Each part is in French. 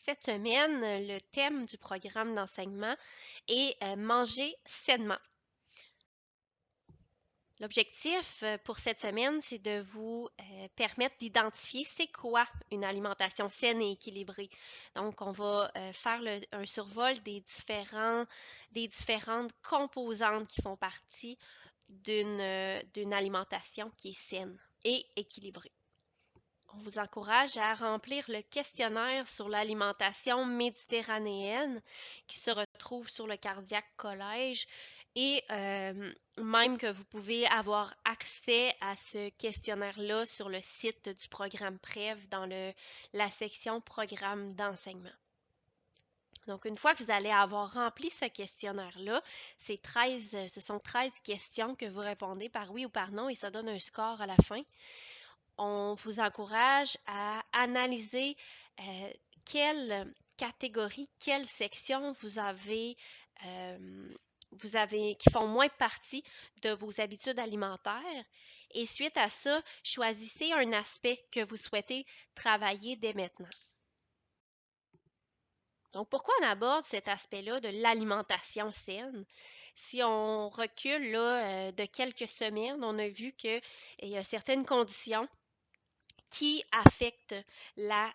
Cette semaine, le thème du programme d'enseignement est manger sainement. L'objectif pour cette semaine, c'est de vous permettre d'identifier c'est quoi une alimentation saine et équilibrée. Donc, on va faire un survol des différentes composantes qui font partie d'une alimentation qui est saine et équilibrée. On vous encourage à remplir le questionnaire sur l'alimentation méditerranéenne qui se retrouve sur le Cardiac Collège et même que vous pouvez avoir accès à ce questionnaire-là sur le site du programme PREV dans la section Programme d'enseignement. Donc, une fois que vous allez avoir rempli ce questionnaire-là, ce sont 13 questions que vous répondez par oui ou par non et ça donne un score à la fin. On vous encourage à analyser quelle catégorie, quelle section qui font moins partie de vos habitudes alimentaires. Et suite à ça, choisissez un aspect que vous souhaitez travailler dès maintenant. Donc, pourquoi on aborde cet aspect-là de l'alimentation saine? Si on recule là, de quelques semaines, on a vu qu'il y a certaines conditions qui affectent la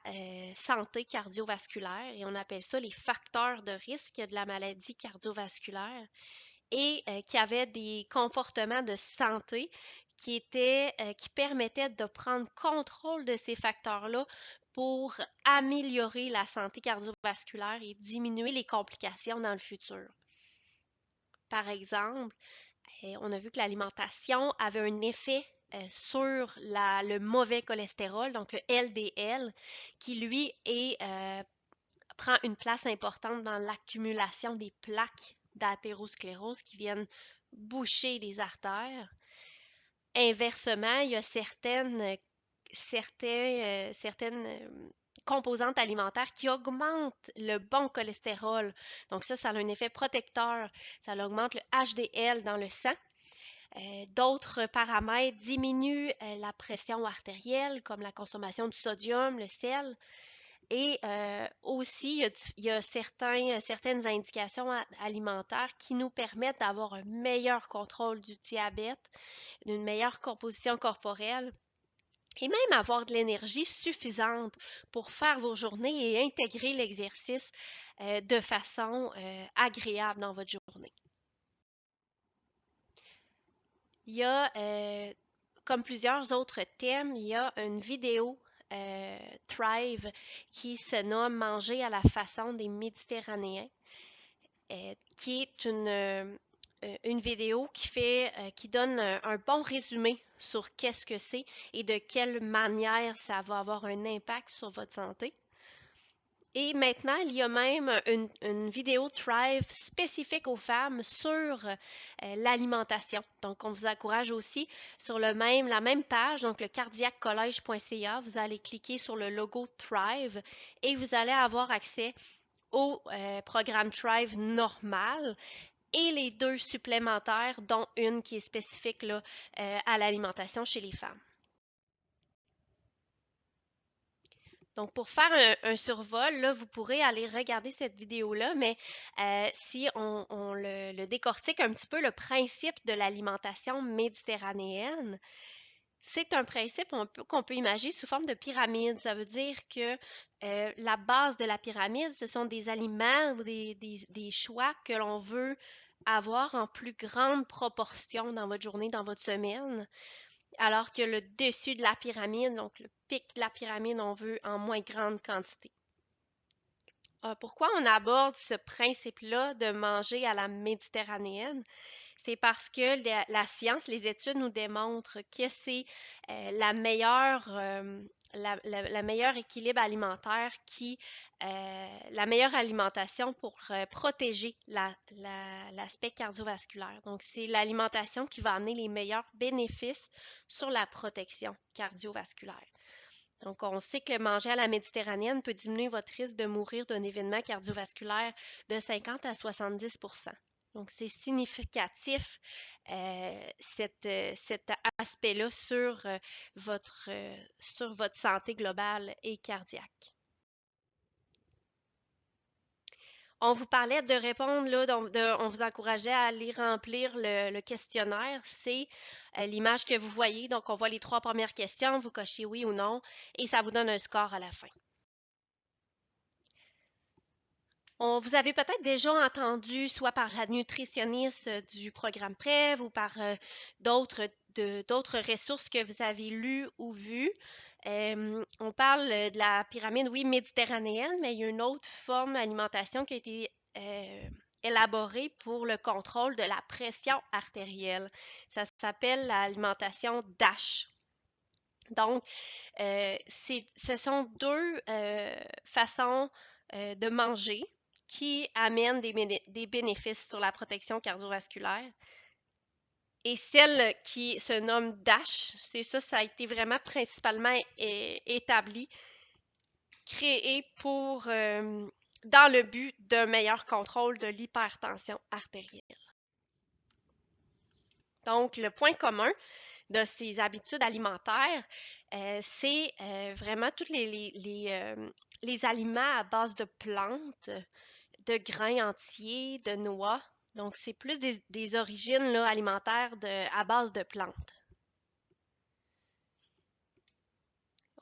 santé cardiovasculaire et on appelle ça les facteurs de risque de la maladie cardiovasculaire et qui avaient des comportements de santé qui permettaient de prendre contrôle de ces facteurs-là pour améliorer la santé cardiovasculaire et diminuer les complications dans le futur. Par exemple, on a vu que l'alimentation avait un effet sur le mauvais cholestérol, donc le LDL, qui lui prend une place importante dans l'accumulation des plaques d'athérosclérose qui viennent boucher les artères. Inversement, il y a certaines composantes alimentaires qui augmentent le bon cholestérol. Donc ça a un effet protecteur. Ça augmente le HDL dans le sang. D'autres paramètres diminuent la pression artérielle, comme la consommation du sodium, le sel. Et aussi, il y a certaines indications alimentaires qui nous permettent d'avoir un meilleur contrôle du diabète, d'une meilleure composition corporelle et même avoir de l'énergie suffisante pour faire vos journées et intégrer l'exercice de façon agréable dans votre journée. Il y a, comme plusieurs autres thèmes, il y a une vidéo Thrive qui se nomme Manger à la façon des Méditerranéens, qui est une vidéo qui donne un bon résumé sur qu'est-ce que c'est et de quelle manière ça va avoir un impact sur votre santé. Et maintenant, il y a même une vidéo Thrive spécifique aux femmes sur l'alimentation. Donc, on vous encourage aussi sur la même page, donc le cardiaccollege.ca, vous allez cliquer sur le logo Thrive et vous allez avoir accès au programme Thrive normal et les 2 supplémentaires, dont une qui est spécifique là, à l'alimentation chez les femmes. Donc, pour faire un survol, là, vous pourrez aller regarder cette vidéo-là, mais si on le décortique un petit peu, le principe de l'alimentation méditerranéenne, c'est un principe qu'on peut imaginer sous forme de pyramide. Ça veut dire que la base de la pyramide, ce sont des aliments ou des choix que l'on veut avoir en plus grande proportion dans votre journée, dans votre semaine. Alors que le dessus de la pyramide, donc le pic de la pyramide, on veut en moins grande quantité. Pourquoi on aborde ce principe-là de manger à la méditerranéenne? C'est parce que la science, les études nous démontrent que c'est la meilleure équilibre alimentaire la meilleure alimentation pour protéger l'aspect cardiovasculaire. Donc, c'est l'alimentation qui va amener les meilleurs bénéfices sur la protection cardiovasculaire. Donc, on sait que manger à la méditerranéenne peut diminuer votre risque de mourir d'un événement cardiovasculaire de 50 à 70%. Donc, c'est significatif cet aspect-là sur votre santé globale et cardiaque. On vous parlait de répondre, là, donc on vous encourageait à aller remplir le questionnaire. C'est l'image que vous voyez. Donc, on voit les 3 premières questions, vous cochez oui ou non, et ça vous donne un score à la fin. Vous avez peut-être déjà entendu, soit par la nutritionniste du programme PREV ou par d'autres ressources que vous avez lues ou vues. On parle de la pyramide, oui, méditerranéenne, mais il y a une autre forme d'alimentation qui a été élaborée pour le contrôle de la pression artérielle. Ça s'appelle l'alimentation DASH. Donc, ce sont 2 façons de manger qui amènent des bénéfices sur la protection cardiovasculaire. Et celle qui se nomme DASH, c'est ça, ça a été vraiment principalement établi, créé dans le but d'un meilleur contrôle de l'hypertension artérielle. Donc, le point commun de ces habitudes alimentaires, c'est vraiment tous les aliments à base de plantes, de grains entiers, de noix. Donc, c'est plus des origines là, alimentaires à base de plantes.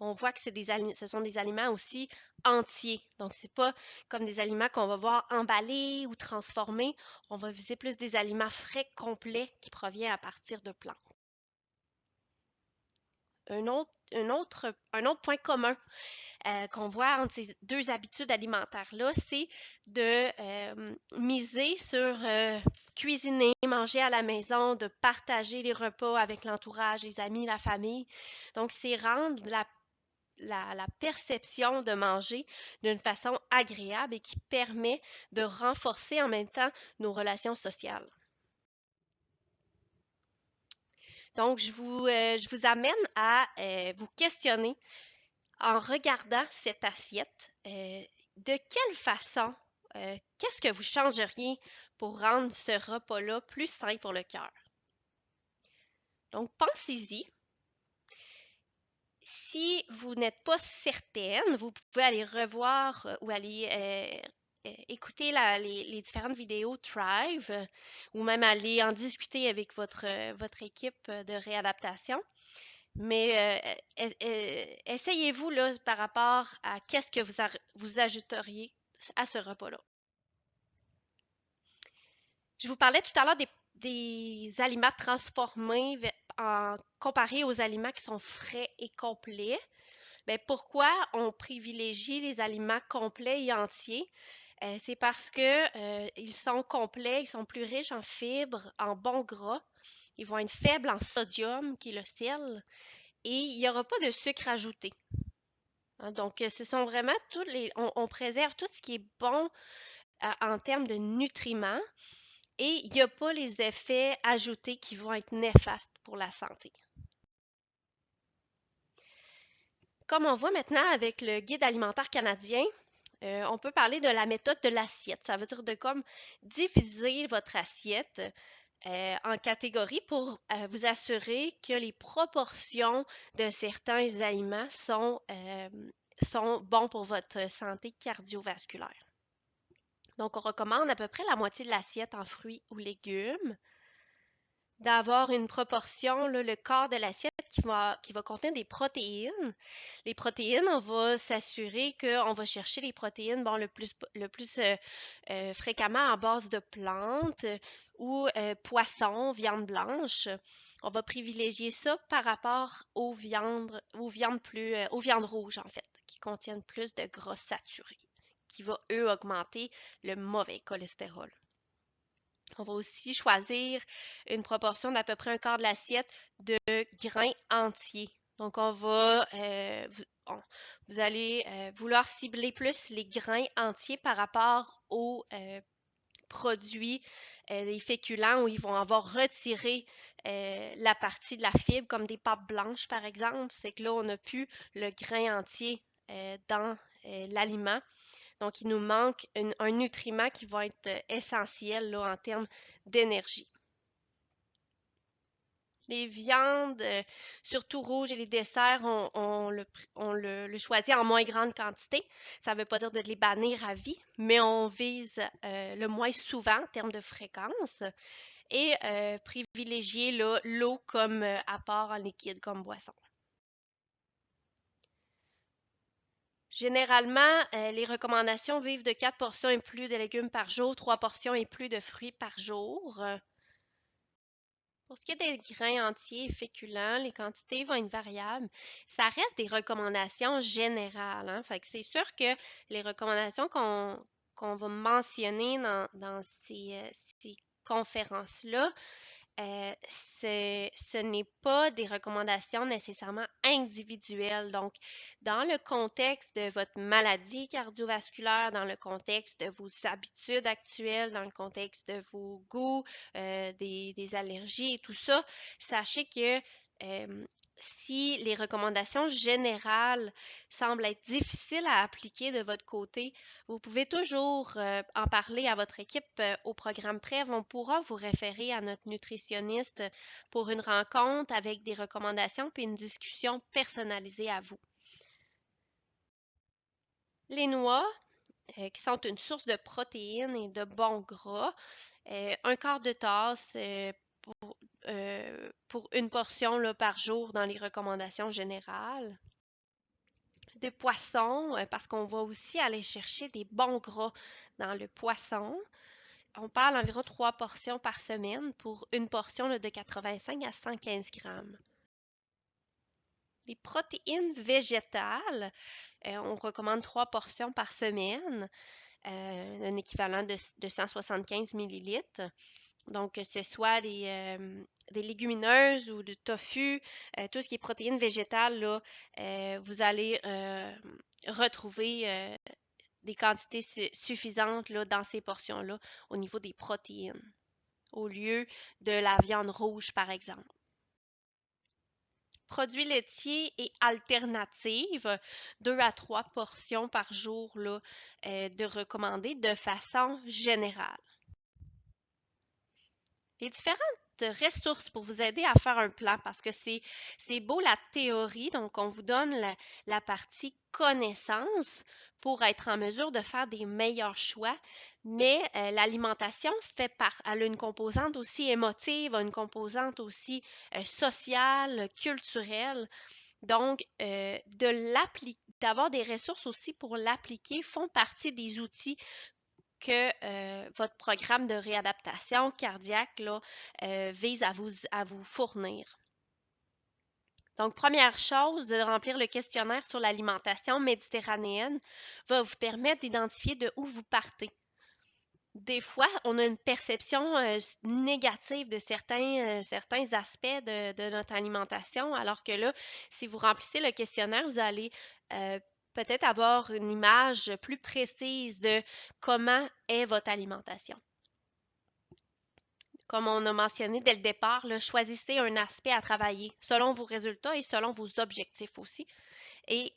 On voit que ce sont des aliments aussi entiers. Donc, c'est pas comme des aliments qu'on va voir emballés ou transformés. On va viser plus des aliments frais complets qui proviennent à partir de plantes. Un autre point commun qu'on voit entre ces 2 habitudes alimentaires-là, c'est de miser sur cuisiner, manger à la maison, de partager les repas avec l'entourage, les amis, la famille. Donc, c'est rendre la perception de manger d'une façon agréable et qui permet de renforcer en même temps nos relations sociales. Donc, je vous amène à vous questionner en regardant cette assiette. De quelle façon, qu'est-ce que vous changeriez pour rendre ce repas-là plus sain pour le cœur? Donc, pensez-y. Si vous n'êtes pas certaine, vous pouvez aller revoir ou aller écouter les différentes vidéos Thrive ou même aller en discuter avec votre équipe de réadaptation. Mais essayez-vous là par rapport à qu'est-ce que vous ajouteriez à ce repas-là. Je vous parlais tout à l'heure des aliments transformés comparés aux aliments qui sont frais et complets. Bien, pourquoi on privilégie les aliments complets et entiers? C'est parce que ils sont complets, ils sont plus riches en fibres, en bons gras. Ils vont être faibles en sodium, qui est le sel, et il n'y aura pas de sucre ajouté. Hein, donc, ce sont vraiment on préserve tout ce qui est bon en termes de nutriments et il n'y a pas les effets ajoutés qui vont être néfastes pour la santé. Comme on voit maintenant avec le guide alimentaire canadien, on peut parler de la méthode de l'assiette. Ça veut dire de comme diviser votre assiette en catégories pour vous assurer que les proportions de certains aliments sont bons pour votre santé cardiovasculaire. Donc, on recommande à peu près la moitié de l'assiette en fruits ou légumes, d'avoir une proportion, là, le quart de l'assiette qui va contenir des protéines. Les protéines, on va s'assurer qu'on va chercher les protéines le plus fréquemment à base de plantes ou poissons, viande blanche. On va privilégier ça par rapport aux viandes rouges, en fait, qui contiennent plus de gras saturés, qui va, eux, augmenter le mauvais cholestérol. On va aussi choisir une proportion d'à peu près un quart de l'assiette de grains entiers. Donc, vous allez vouloir cibler plus les grains entiers par rapport aux produits, les féculents où ils vont avoir retiré la partie de la fibre, comme des pâtes blanches, par exemple. C'est que là, on n'a plus le grain entier dans l'aliment. Donc, il nous manque un nutriment qui va être essentiel là, en termes d'énergie. Les viandes, surtout rouges et les desserts, on le choisit en moins grande quantité. Ça ne veut pas dire de les bannir à vie, mais on vise le moins souvent en termes de fréquence et privilégier l'eau comme apport en liquide, comme boisson. Généralement, les recommandations vivent de 4 portions et plus de légumes par jour, 3 portions et plus de fruits par jour. Pour ce qui est des grains entiers et féculents, les quantités vont être variables. Ça reste des recommandations générales, hein. Fait que c'est sûr que les recommandations qu'on va mentionner dans ces conférences-là, ce n'est pas des recommandations nécessairement individuelles. Donc, dans le contexte de votre maladie cardiovasculaire, dans le contexte de vos habitudes actuelles, dans le contexte de vos goûts, des allergies et tout ça, sachez que si les recommandations générales semblent être difficiles à appliquer de votre côté, vous pouvez toujours en parler à votre équipe au programme PREV. On pourra vous référer à notre nutritionniste pour une rencontre avec des recommandations puis une discussion personnalisée à vous. Les noix, qui sont une source de protéines et de bons gras, un quart de tasse pour une portion là, par jour dans les recommandations générales. De poisson, parce qu'on va aussi aller chercher des bons gras dans le poisson. On parle d'environ 3 portions par semaine pour une portion là, de 85 à 115 grammes. Les protéines végétales, on recommande 3 portions par semaine, un équivalent de 175 millilitres. Donc, que ce soit des légumineuses ou du tofu, tout ce qui est protéines végétales, là, vous allez retrouver des quantités suffisantes là, dans ces portions-là au niveau des protéines, au lieu de la viande rouge, par exemple. Produits laitiers et alternatives, 2 à 3 portions par jour là, de recommander de façon générale. Les différentes ressources pour vous aider à faire un plan, parce que c'est beau la théorie, donc on vous donne la partie connaissance pour être en mesure de faire des meilleurs choix, mais l'alimentation elle a une composante aussi émotive, une composante aussi sociale, culturelle. Donc, d'avoir des ressources aussi pour l'appliquer font partie des outils que votre programme de réadaptation cardiaque là, vise à vous fournir. Donc, première chose, de remplir le questionnaire sur l'alimentation méditerranéenne va vous permettre d'identifier de où vous partez. Des fois, on a une perception négative de certains aspects de notre alimentation, alors que là, si vous remplissez le questionnaire, vous allez peut-être avoir une image plus précise de comment est votre alimentation. Comme on a mentionné dès le départ, là, choisissez un aspect à travailler selon vos résultats et selon vos objectifs aussi. Et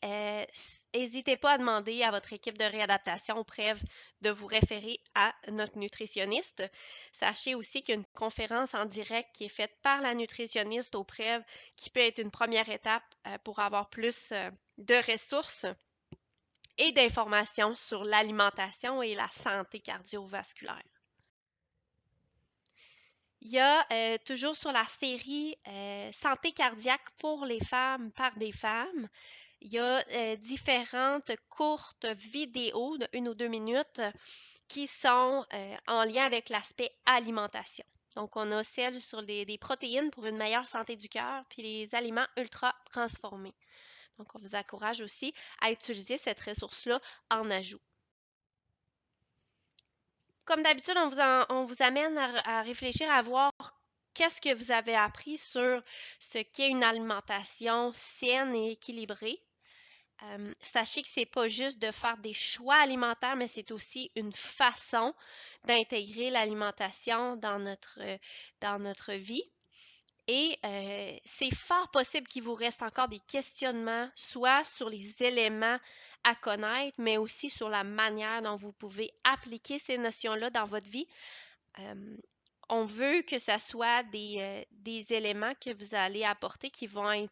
n'hésitez pas à demander à votre équipe de réadaptation au PREV de vous référer à notre nutritionniste. Sachez aussi qu'il y a une conférence en direct qui est faite par la nutritionniste au PREV qui peut être une première étape pour avoir plus de ressources et d'informations sur l'alimentation et la santé cardiovasculaire. Il y a toujours sur la série Santé cardiaque pour les femmes par des femmes. Il y a différentes courtes vidéos de 1 ou 2 minutes qui sont en lien avec l'aspect alimentation. Donc, on a celle sur des protéines pour une meilleure santé du cœur, puis les aliments ultra transformés. Donc, on vous encourage aussi à utiliser cette ressource-là en ajout. Comme d'habitude, on vous amène à réfléchir à voir qu'est-ce que vous avez appris sur ce qu'est une alimentation saine et équilibrée. Sachez que c'est pas juste de faire des choix alimentaires, mais c'est aussi une façon d'intégrer l'alimentation dans notre vie. Et c'est fort possible qu'il vous reste encore des questionnements, soit sur les éléments à connaître, mais aussi sur la manière dont vous pouvez appliquer ces notions-là dans votre vie. On veut que ça soit des éléments que vous allez apporter qui vont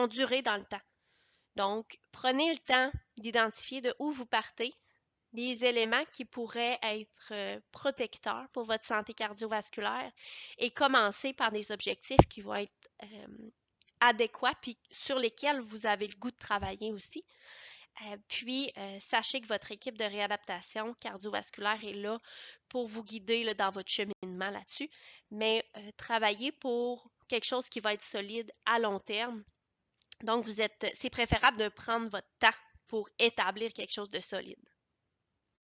durer dans le temps. Donc, prenez le temps d'identifier de où vous partez, les éléments qui pourraient être protecteurs pour votre santé cardiovasculaire et commencez par des objectifs qui vont être adéquats puis sur lesquels vous avez le goût de travailler aussi. Sachez que votre équipe de réadaptation cardiovasculaire est là pour vous guider là, dans votre cheminement là-dessus, mais travaillez pour quelque chose qui va être solide à long terme. Donc, c'est préférable de prendre votre temps pour établir quelque chose de solide.